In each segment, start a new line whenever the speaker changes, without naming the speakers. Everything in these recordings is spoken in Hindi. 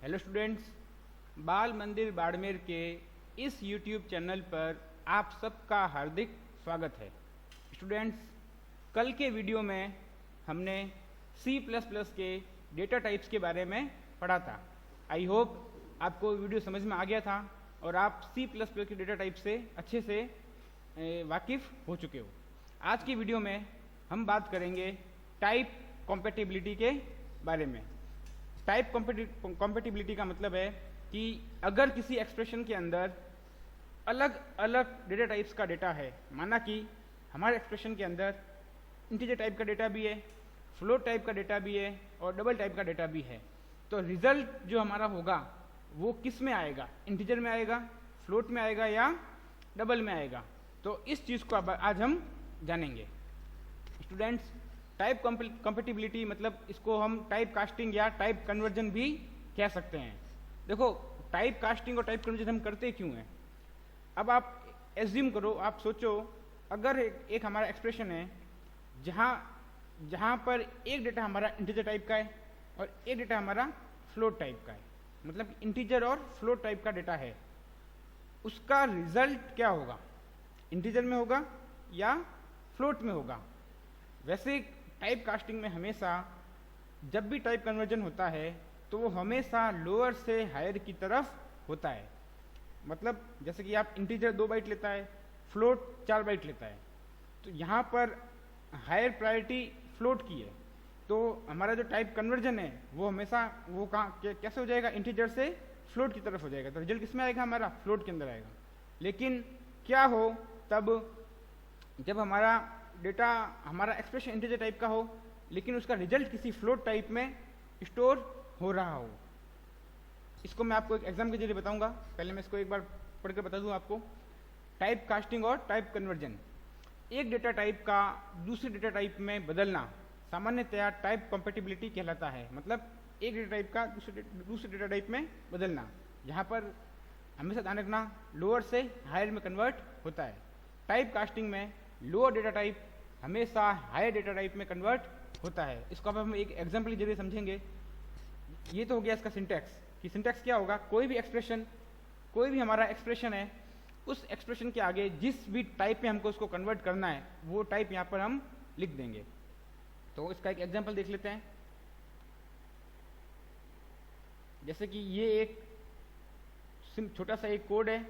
हेलो स्टूडेंट्स, बाल मंदिर बाड़मेर के इस YouTube चैनल पर आप सबका हार्दिक स्वागत है। स्टूडेंट्स, कल के वीडियो में हमने C++ के डेटा टाइप्स के बारे में पढ़ा था। आई होप आपको वीडियो समझ में आ गया था और आप C++ के डेटा टाइप से अच्छे से वाकिफ़ हो चुके हो। आज की वीडियो में हम बात करेंगे टाइप कॉम्पेटिबिलिटी के बारे में। टाइप कॉम्पेटिबिलिटी का मतलब है कि अगर किसी एक्सप्रेशन के अंदर अलग अलग डेटा टाइप्स का डेटा है, माना कि हमारे एक्सप्रेशन के अंदर इंटीजर टाइप का डेटा भी है, फ्लोट टाइप का डेटा भी है और डबल टाइप का डेटा भी है, तो रिजल्ट जो हमारा होगा वो किस में आएगा? इंटीजर में आएगा, फ्लोट में आएगा या डबल में आएगा? तो इस चीज़ को आज हम जानेंगे। स्टूडेंट्स, टाइप कॉम्पेटिबिलिटी मतलब इसको हम टाइप कास्टिंग या टाइप कन्वर्जन भी कह सकते हैं। देखो, टाइप कास्टिंग और टाइप कन्वर्जन हम करते क्यों हैं? अब आप एज्यूम करो, आप सोचो, अगर एक हमारा एक्सप्रेशन है जहाँ पर एक डेटा हमारा इंटीजर टाइप का है और एक डेटा हमारा फ्लोट टाइप का है, मतलब इंटीजर और फ्लोट टाइप का डेटा है, उसका रिजल्ट क्या होगा? इंटीजर में होगा या फ्लोट में होगा? वैसे टाइप कास्टिंग में हमेशा जब भी टाइप कन्वर्जन होता है तो वो हमेशा लोअर से हायर की तरफ होता है। मतलब जैसे कि आप इंटीजर 2 बाइट लेता है, फ्लोट 4 बाइट लेता है, तो यहाँ पर हायर प्रायोरिटी फ्लोट की है, तो हमारा जो टाइप कन्वर्जन है वो हमेशा वो कैसे हो जाएगा? इंटीजर से फ्लोट की तरफ हो जाएगा, तो रिजल्ट किस में आएगा? हमारा फ्लोट के अंदर आएगा। लेकिन क्या हो तब जब हमारा डेटा, हमारा एक्सप्रेशन इंटीजर टाइप का हो लेकिन उसका रिजल्ट किसी फ्लोट टाइप में स्टोर हो रहा हो? इसको मैं आपको एक एग्जाम के जरिए बताऊंगा। पहले मैं इसको एक बार पढ़ के बता दूं आपको। टाइप कास्टिंग और टाइप कन्वर्जन, एक डेटा टाइप का दूसरे डेटा टाइप में बदलना सामान्यतया टाइप कॉम्पेटिबिलिटी कहलाता है। मतलब एक डेटा टाइप का दूसरे डेटा टाइप में बदलना, यहाँ पर हमेशा ध्यान रखना लोअर से हायर में कन्वर्ट होता है। टाइप कास्टिंग में लोअर डेटा टाइप हमेशा हायर डेटा टाइप में कन्वर्ट होता है। इसको अब हम एक एग्जाम्पल के जरिए समझेंगे। ये तो हो गया इसका सिंटैक्स कि सिंटैक्स क्या होगा। कोई भी हमारा एक्सप्रेशन है, उस एक्सप्रेशन के आगे जिस भी टाइप में हमको उसको कन्वर्ट करना है वो टाइप यहाँ पर हम लिख देंगे। तो इसका एक एग्जाम्पल देख लेते हैं। जैसे कि ये एक छोटा सा एक कोड है,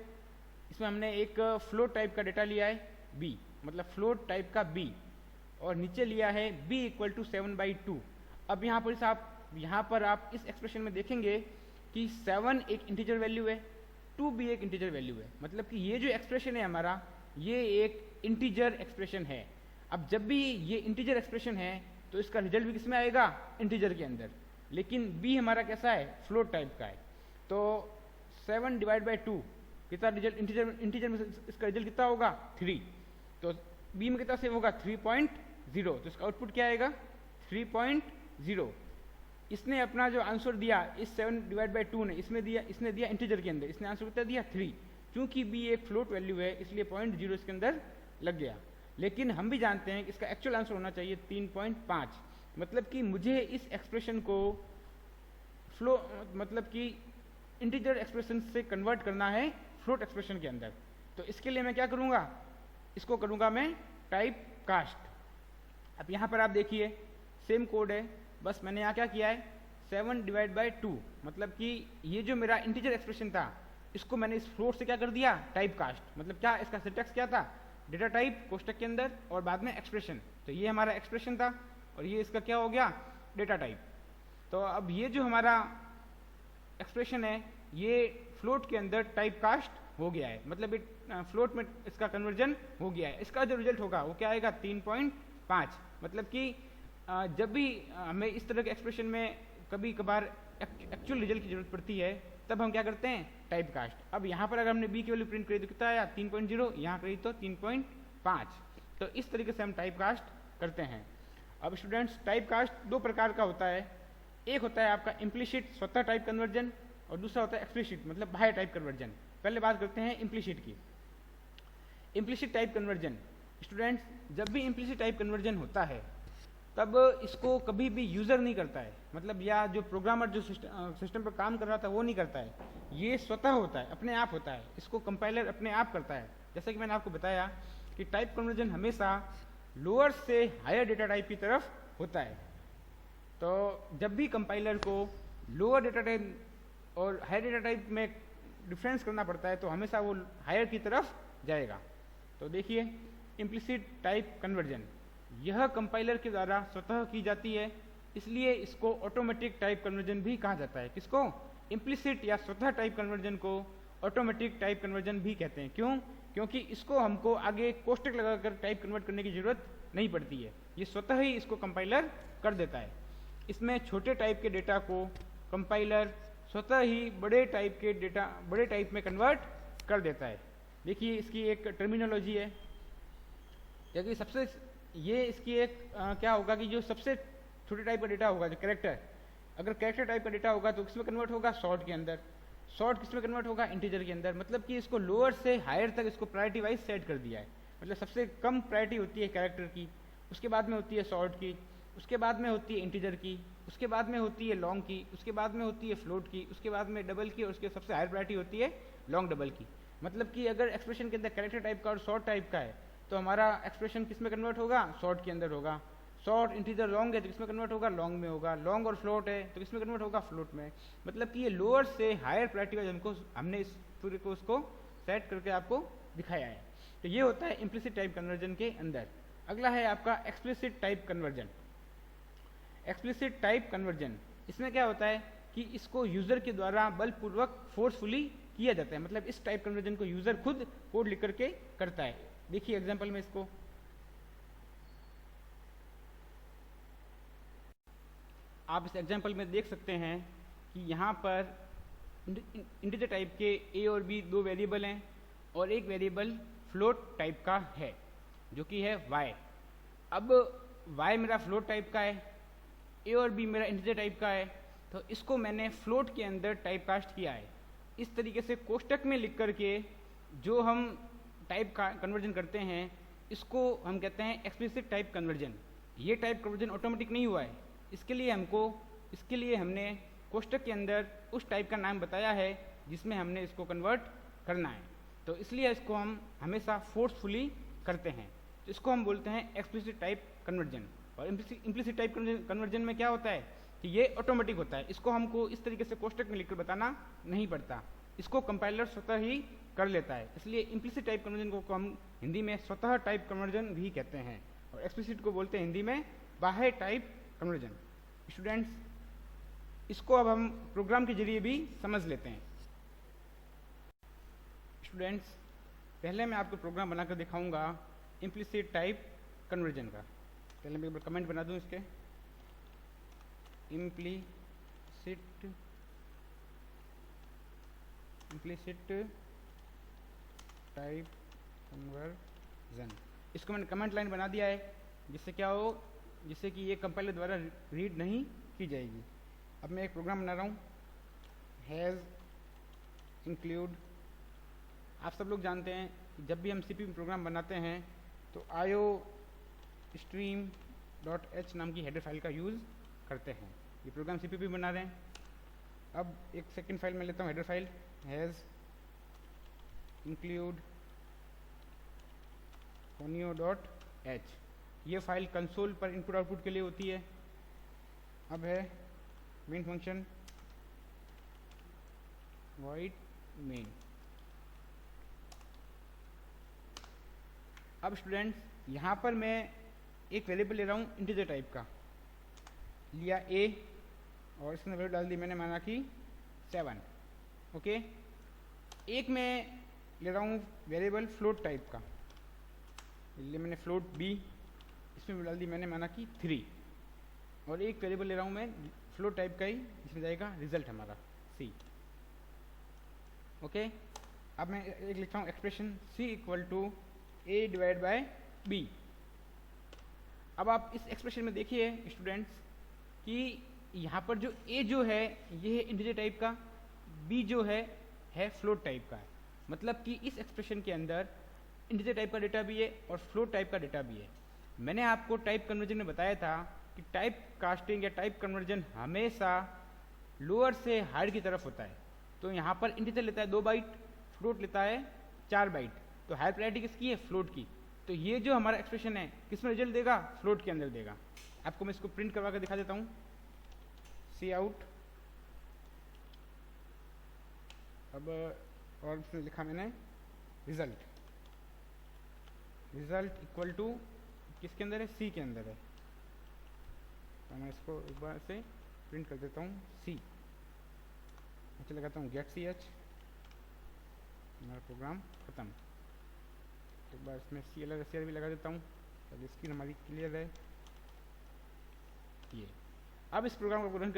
इसमें हमने एक फ्लोट टाइप का डेटा लिया है b, मतलब फ्लोट टाइप का b, और नीचे लिया है b = 7/2। अब यहाँ पर आप इस एक्सप्रेशन में देखेंगे कि 7 एक इंटीजर वैल्यू है, 2 भी एक इंटीजर वैल्यू है, मतलब कि ये जो एक्सप्रेशन है हमारा, ये एक इंटीजर एक्सप्रेशन है। अब जब भी ये इंटीजर एक्सप्रेशन है तो इसका रिजल्ट भी किसमें आएगा? इंटीजर के अंदर। लेकिन b हमारा कैसा है? फ्लोट टाइप का है। तो 7/2 कितना रिजल्ट? इंटीजर में इसका रिजल्ट कितना होगा? 3। तो b में कितना सेव होगा? 3.0। तो इसका आउटपुट क्या आएगा? 3.0। इसने अपना जो आंसर दिया इस 7/2 ने इसने दिया इंटीजर के अंदर, इसने आंसर कितना दिया? 3। क्योंकि b एक फ्लोट वैल्यू है इसलिए 0.0 इसके अंदर लग गया। लेकिन हम भी जानते हैं कि इसका एक्चुअल आंसर होना चाहिए 3.5। मतलब कि मुझे इस एक्सप्रेशन को मतलब कि इंटीजर एक्सप्रेशन से कन्वर्ट करना है फ्लोट एक्सप्रेशन के अंदर। तो इसके लिए मैं क्या करूँगा? इसको करूँगा मैं टाइप कास्ट। अब यहाँ पर आप देखिए सेम कोड है, बस मैंने यहाँ क्या किया है? 7/2, मतलब कि ये जो मेरा इंटीजर एक्सप्रेशन था इसको मैंने इस फ्लोट से क्या कर दिया? Type cast. मतलब क्या इसका सिंटैक्स क्या था? डेटा टाइप कोष्टक के अंदर और बाद में एक्सप्रेशन। तो ये हमारा एक्सप्रेशन था और ये इसका क्या हो गया? Data type. तो अब ये जो हमारा एक्सप्रेशन है ये फ्लोट के अंदर टाइप कास्ट हो गया है, मतलब फ्लोट में इसका कन्वर्जन हो गया है। इसका जो रिजल्ट होगा वो क्या आएगा? 3.5। मतलब कि जब भी हमें इस तरह के एक्सप्रेशन में कभी कभार एक्चुअल रिजल्ट की जरूरत पड़ती है तब हम क्या करते हैं? Type cast. अब यहाँ पर अगर हमने b की वैल्यू प्रिंट करी तो कितना आया? 3.0, यहाँ करी तो 3.5। तो इस तरीके से हम टाइप कास्ट करते हैं। अब स्टूडेंट्स, टाइप कास्ट 2 प्रकार का होता है। एक होता है आपका इम्प्लिसिट स्वतः टाइप कन्वर्जन और दूसरा होता है एक्सप्लिसिट मतलब बाह्य टाइप कन्वर्जन। पहले बात करते हैं इम्प्लिसिट की। इम्प्लिसिट टाइप कन्वर्जन, स्टूडेंट्स, जब भी इम्प्लिसिट टाइप कन्वर्जन होता है तब इसको कभी भी यूज़र नहीं करता है, मतलब या जो प्रोग्रामर जो सिस्टम पर काम कर रहा था वो नहीं करता है, ये स्वतः होता है, अपने आप होता है, इसको कंपाइलर अपने आप करता है। जैसा कि मैंने आपको बताया कि टाइप कन्वर्जन हमेशा लोअर से हायर डेटा टाइप की तरफ होता है। तो जब भी कंपाइलर को लोअर डेटा टाइप और हायर डेटा टाइप में डिफरेंस करना पड़ता है तो हमेशा वो हायर की तरफ जाएगा। तो देखिए, इम्प्लिसिट टाइप कन्वर्जन यह कंपाइलर के द्वारा स्वतः की जाती है, इसलिए इसको ऑटोमेटिक टाइप कन्वर्जन भी कहा जाता है। किसको? इम्प्लिसिट या स्वतः टाइप कन्वर्जन को ऑटोमेटिक टाइप कन्वर्जन भी कहते हैं। क्यों? क्योंकि इसको हमको आगे कोष्टक लगाकर टाइप कन्वर्ट करने की जरूरत नहीं पड़ती है, ये स्वतः ही इसको कंपाइलर कर देता है। इसमें छोटे टाइप के डेटा को कंपाइलर स्वतः ही बड़े टाइप में कन्वर्ट कर देता है। देखिए, इसकी एक टर्मिनोलॉजी है, क्योंकि सबसे ये इसकी एक क्या होगा कि जो सबसे छोटे टाइप का डेटा होगा, जो कैरेक्टर, अगर कैरेक्टर टाइप का डेटा होगा तो किसमें कन्वर्ट होगा? शॉर्ट के अंदर। शॉर्ट किसमें कन्वर्ट होगा? इंटीजर के अंदर। मतलब कि इसको लोअर से हायर तक इसको प्रायोरिटी वाइज सेट कर दिया है। मतलब सबसे कम प्रायोरिटी होती है कैरेक्टर की, उसके बाद में होती है शॉर्ट की, उसके बाद में होती है इंटीजर की, उसके बाद में होती है लॉन्ग की, उसके बाद में होती है फ्लोट की, उसके बाद में डबल की, और उसके सबसे हायर प्रायोरिटी होती है लॉन्ग डबल की। मतलब कि अगर एक्सप्रेशन के अंदर कैरेक्टर टाइप का और शॉर्ट टाइप का है तो हमारा एक्सप्रेशन किस में कन्वर्ट होगा? शॉर्ट के अंदर होगा। शॉर्ट इंटीजर लॉन्ग है तो किसमें कन्वर्ट होगा? लॉन्ग में होगा। लॉन्ग और फ्लोट है तो किसमें कन्वर्ट होगा? फ्लोट में। मतलब कि ये लोअर से हायर प्रायोरिटी वाइज हमने इस पूरे को उसको सेट करके आपको दिखाया है। तो ये होता है इम्प्लिसिट टाइप कन्वर्जन के अंदर। अगला है आपका explicit type conversion. Explicit type conversion, इसमें क्या होता है कि इसको यूजर के द्वारा बलपूर्वक फोर्सफुली किया जाता है। मतलब इस टाइप कन्वर्जन को यूजर खुद कोड लिख करके करता है। देखिए एग्जांपल में इसको, आप इस एग्जांपल में देख सकते हैं कि यहाँ पर इंटीजर टाइप के ए और बी दो वेरिएबल हैं और एक वेरिएबल फ्लोट टाइप का है जो कि है y। अब y मेरा फ्लोट टाइप का है, ए और बी मेरा इंटीजर टाइप का है, तो इसको मैंने फ्लोट के अंदर टाइप कास्ट किया है। इस तरीके से कोष्टक में लिख करके जो हम टाइप का कन्वर्जन करते हैं इसको हम कहते हैं एक्सप्लिसिट टाइप कन्वर्जन। ये टाइप कन्वर्जन ऑटोमेटिक नहीं हुआ है, इसके लिए हमने कोष्टक के अंदर उस टाइप का नाम बताया है जिसमें हमने इसको कन्वर्ट करना है। तो इसलिए इसको हम हमेशा फोर्सफुली करते हैं, तो इसको हम बोलते हैं एक्सप्लिसिट टाइप कन्वर्जन। और इम्प्लिसिट टाइप कन्वर्जन में क्या होता है कि ये ऑटोमेटिक होता है, इसको हमको इस तरीके से कोष्टक में लिखकर बताना नहीं पड़ता, इसको कंपाइलर स्वतः ही कर लेता है। इसलिए इम्प्लिसिट टाइप कन्वर्जन को हम हिंदी में स्वतः टाइप कन्वर्जन भी कहते हैं और एक्सप्लिसिट को बोलते हैं हिंदी में बाह्य टाइप कन्वर्जन। स्टूडेंट्स, इसको अब हम प्रोग्राम के जरिए भी समझ लेते हैं। स्टूडेंट्स, पहले मैं आपको प्रोग्राम बनाकर दिखाऊंगा इम्प्लिसिट टाइप कन्वर्जन का। पहले मैं एक बार कमेंट बना दूं इसके, इम्प्लिसिट टाइप कन्वर्जन। इसको मैंने कमेंट लाइन बना दिया है जिससे क्या हो, जिससे कि ये कंपाइलर द्वारा रीड नहीं की जाएगी। अब मैं एक प्रोग्राम बना रहा हूँ, हैज़ इंक्लूड। आप सब लोग जानते हैं कि जब भी हम सीपी में प्रोग्राम बनाते हैं तो iostream.h नाम की हेडर फाइल का यूज़ करते हैं। ये प्रोग्राम सीपी पे बना रहे हैं। अब एक सेकंड फाइल में लेता हूँ, header file has include conio.h। ये फाइल कंसोल पर इनपुट आउटपुट के लिए होती है। अब है मेन फंक्शन void main। अब स्टूडेंट्स, यहाँ पर मैं एक वेरिएबल ले रहा हूँ इंटीजर टाइप का, लिया a और इसमें वैल्यू डाल दी मैंने, माना कि 7। ओके, एक मैं ले रहा हूँ वेरिएबल फ्लोट टाइप का, लिए मैंने फ्लोट b, इसमें डाल दी मैंने, माना कि 3। और एक वेरिएबल ले रहा हूँ मैं फ्लोट टाइप का ही, जिसमें जाएगा रिजल्ट हमारा c। ओके, अब मैं एक लिखता हूँ expression c equal to a divide by b। अब आप इस एक्सप्रेशन में देखिए स्टूडेंट्स कि यहाँ पर जो a जो है ये है इंटीजर टाइप का, b जो है फ्लोट टाइप का। मतलब कि इस एक्सप्रेशन के अंदर इंटीजर टाइप का डेटा भी है और फ्लोट टाइप का डेटा भी है। मैंने आपको टाइप कन्वर्जन में बताया था कि टाइप कास्टिंग या टाइप कन्वर्जन हमेशा लोअर से हायर की तरफ होता है। तो यहाँ पर इंटीजर लेता है 2 बाइट, फ्लोट लेता है 4 बाइट, तो हायर प्रायोरिटी किसकी है? फ्लोट की। तो ये जो हमारा एक्सप्रेशन है किस में रिजल्ट देगा? फ्लोट के अंदर देगा। आपको मैं इसको प्रिंट करवा कर दिखा देता हूँ। सी आउट, अब और इसमें लिखा मैंने रिजल्ट, रिजल्ट इक्वल टू किसके अंदर है? सी के अंदर है। तो मैं इसको एक बार से प्रिंट कर देता हूँ सी, अच्छा लगाता हूँ गेट सी एच, हमारा प्रोग्राम खत्म। तो एक बार इसमें सी एल एस भी लगा देता हूँ ताकि स्क्रीन हमारी क्लियर है। ये अब इस प्रोग्राम को रन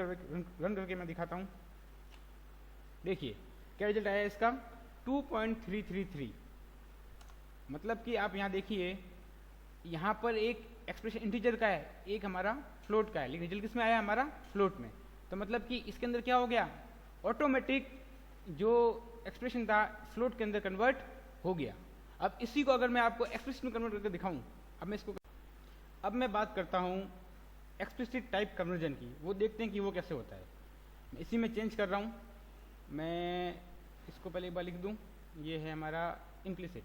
करके मैं दिखाता हूँ। देखिए क्या रिजल्ट आया इसका? 2.333। मतलब कि आप यहाँ देखिए, यहाँ पर एक एक्सप्रेशन इंटीजर का है, एक हमारा फ्लोट का है, लेकिन रिजल्ट किस में आया? हमारा फ्लोट में। तो मतलब कि इसके अंदर क्या हो गया? ऑटोमेटिक जो एक्सप्रेशन था फ्लोट के अंदर कन्वर्ट हो गया। अब इसी को अगर मैं आपको एक्सप्रेशन में कन्वर्ट करके दिखाऊं, अब मैं बात करता हूं एक्सप्लिसिट टाइप कन्वर्जन की, वो देखते हैं कि वो कैसे होता है। मैं इसी में चेंज कर रहा हूं, मैं इसको पहले एक बार लिख दूं, ये है हमारा इम्प्लिसिट,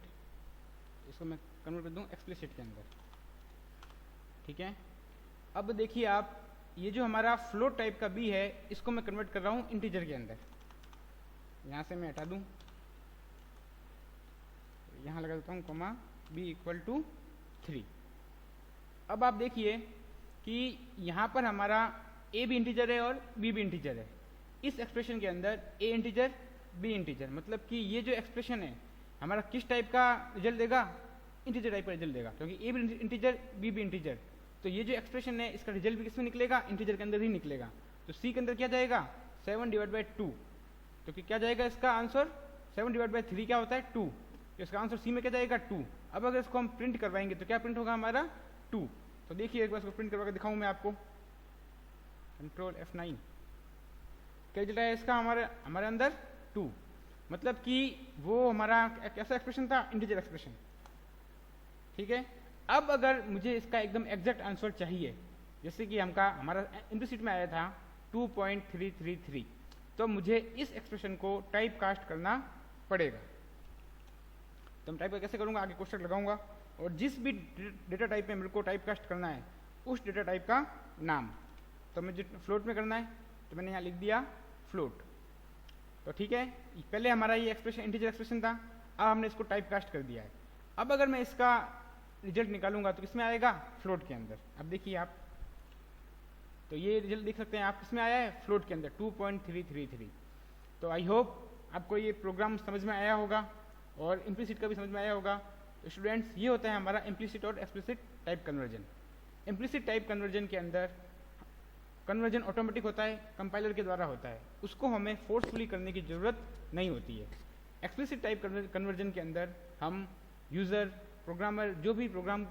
इसको मैं कन्वर्ट कर दूं एक्सप्लिसिट के अंदर, ठीक है। अब देखिए आप, ये जो हमारा फ्लोट टाइप का बी है इसको मैं कन्वर्ट कर रहा हूं इंटीजर के अंदर। यहाँ से मैं हटा दूं, यहाँ लगा देता हूँ कॉमा बी इक्वल टू 3। अब आप देखिए कि यहाँ पर हमारा ए भी इंटीजर है और बी भी इंटीजर है। इस एक्सप्रेशन के अंदर ए इंटीजर बी इंटीजर, मतलब कि ये जो एक्सप्रेशन है हमारा किस टाइप का रिजल्ट देगा? इंटीजर टाइप का रिजल्ट देगा, क्योंकि ए भी इंटीजर बी भी इंटीजर। तो ये जो एक्सप्रेशन है इसका रिजल्ट भी किसमें निकलेगा? इंटीजर के अंदर ही निकलेगा। तो सी के अंदर क्या जाएगा? 7/2, क्योंकि क्या जाएगा इसका आंसर? 7/3 क्या होता है? 2। तो इसका आंसर सी में क्या जाएगा? 2। अब अगर इसको हम प्रिंट करवाएंगे तो क्या प्रिंट होगा हमारा? 2। तो देखिए एक बार इसको प्रिंट करवा के दिखाऊं मैं आपको, कंट्रोल F9। क्या रिजल्ट आया इसका? हमारे अंदर 2। मतलब कि वो हमारा कैसा एक्सप्रेशन था? इंटीजर एक्सप्रेशन, ठीक है। अब अगर मुझे इसका एकदम एग्जैक्ट आंसर चाहिए, जैसे कि हमारा इम्प्लिसिट में आया था 2.333, तो मुझे इस एक्सप्रेशन को टाइप कास्ट करना पड़ेगा। तो मैं टाइप कैसे करूंगा? आगे कोष्ठक लगाऊंगा और जिस भी डेटा टाइप में मेरे को टाइप कास्ट करना है उस डेटा टाइप का नाम, तो मुझे फ्लोट में करना है, तो मैंने यहाँ लिख दिया फ्लोट। तो ठीक है, पहले हमारा ये एक्सप्रेशन इंटीजर एक्सप्रेशन था, अब हमने इसको टाइप कास्ट कर दिया है। अब अगर मैं इसका रिजल्ट निकालूंगा तो किसमें आएगा? फ्लोट के अंदर। अब देखिए आप, तो ये रिजल्ट देख सकते हैं आप, किसमें आया है? फ्लोट के अंदर 2.333। तो आई होप आपको ये प्रोग्राम समझ में आया होगा और इम्प्लिसिट का भी समझ में आया होगा। तो स्टूडेंट्स, ये होता है हमारा इम्प्लिसिट और explicit type conversion. Implicit type conversion के अंदर कन्वर्जन ऑटोमेटिक होता है, कंपाइलर के द्वारा होता है, उसको हमें फोर्सफुली करने की ज़रूरत नहीं होती है। एक्सप्लिसिट टाइप कन्वर्जन के अंदर हम यूज़र, प्रोग्रामर जो भी प्रोग्राम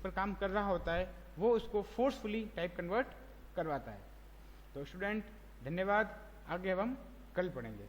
पर काम कर रहा होता है वो उसको फोर्सफुली टाइप कन्वर्ट करवाता है। तो स्टूडेंट धन्यवाद, आगे अब हम कल पढ़ेंगे।